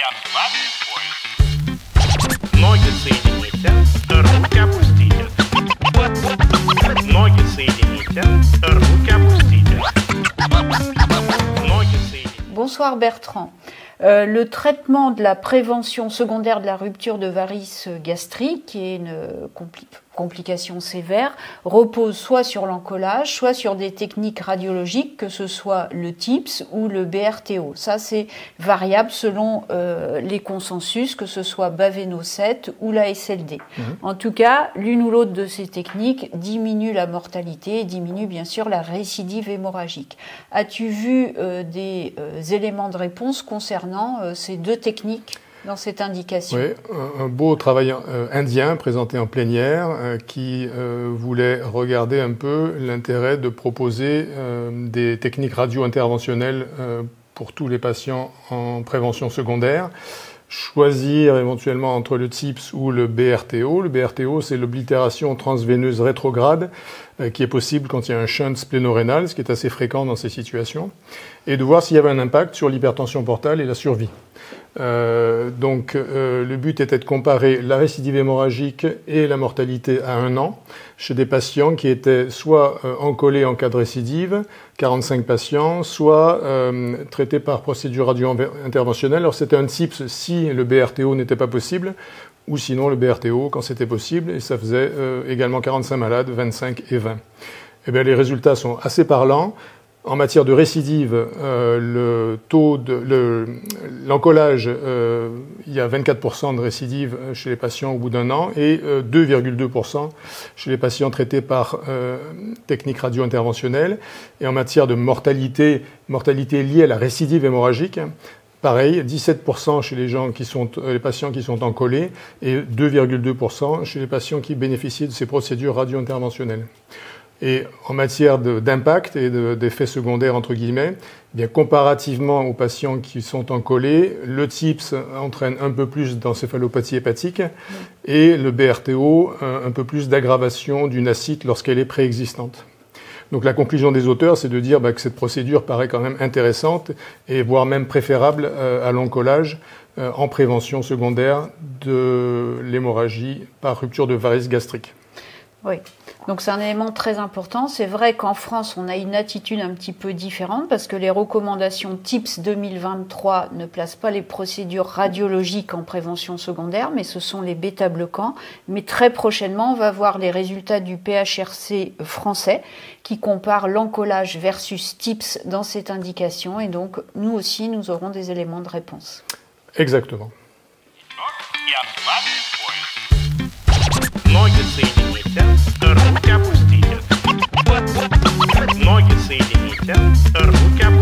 отправить поезд. Ноги соедините, руки опустите. Ноги соедините, руки опустите. Ноги соедините. Bonsoir Bertrand. Le traitement de la prévention secondaire de la rupture de varices gastriques, qui est une complication sévère, repose soit sur l'encollage, soit sur des techniques radiologiques, que ce soit le TIPS ou le BRTO. Ça, c'est variable selon les consensus, que ce soit Baveno 7 ou la SLD. En tout cas, l'une ou l'autre de ces techniques diminue la mortalité et diminue bien sûr la récidive hémorragique. As-tu vu des éléments de réponse concernant ces deux techniques dans cette indication? Oui, un beau travail indien présenté en plénière qui voulait regarder un peu l'intérêt de proposer des techniques radio-interventionnelles pour tous les patients en prévention secondaire. Choisir éventuellement entre le TIPS ou le BRTO. Le BRTO, c'est l'oblitération transveineuse rétrograde qui est possible quand il y a un shunt splénorénal, ce qui est assez fréquent dans ces situations, et de voir s'il y avait un impact sur l'hypertension portale et la survie. Le but était de comparer la récidive hémorragique et la mortalité à 1 an chez des patients qui étaient soit encollés en cas de récidive, 45 patients, soit traités par procédure radio-interventionnelle. Alors c'était un TIPS si le BRTO n'était pas possible, ou sinon le BRTO quand c'était possible, et ça faisait également 45 malades, 25 et 20. Eh bien, les résultats sont assez parlants. En matière de récidive, le taux de l'encollage, il y a 24% de récidive chez les patients au bout d'1 an et 2,2% chez les patients traités par technique radio-interventionnelle. Et en matière de mortalité liée à la récidive hémorragique, pareil, 17% chez les patients qui sont encollés et 2,2% chez les patients qui bénéficient de ces procédures radio-interventionnelles. Et en matière d'impact et d'effets secondaires, entre guillemets, eh bien, comparativement aux patients qui sont encollés, le TIPS entraîne un peu plus d'encéphalopathie hépatique et le BRTO un peu plus d'aggravation d'une ascite lorsqu'elle est préexistante. Donc la conclusion des auteurs, c'est de dire que cette procédure paraît quand même intéressante et voire même préférable à l'encollage en prévention secondaire de l'hémorragie par rupture de varices gastriques. Oui, donc c'est un élément très important. C'est vrai qu'en France, on a une attitude un petit peu différente parce que les recommandations TIPS 2023 ne placent pas les procédures radiologiques en prévention secondaire, mais ce sont les bêta-bloquants. Mais très prochainement, on va voir les résultats du PHRC français qui compare l'encollage versus TIPS dans cette indication. Et donc, nous aussi, nous aurons des éléments de réponse. Exactement. Ноги соедините, руки опустите. Ноги соедините, руки опустите.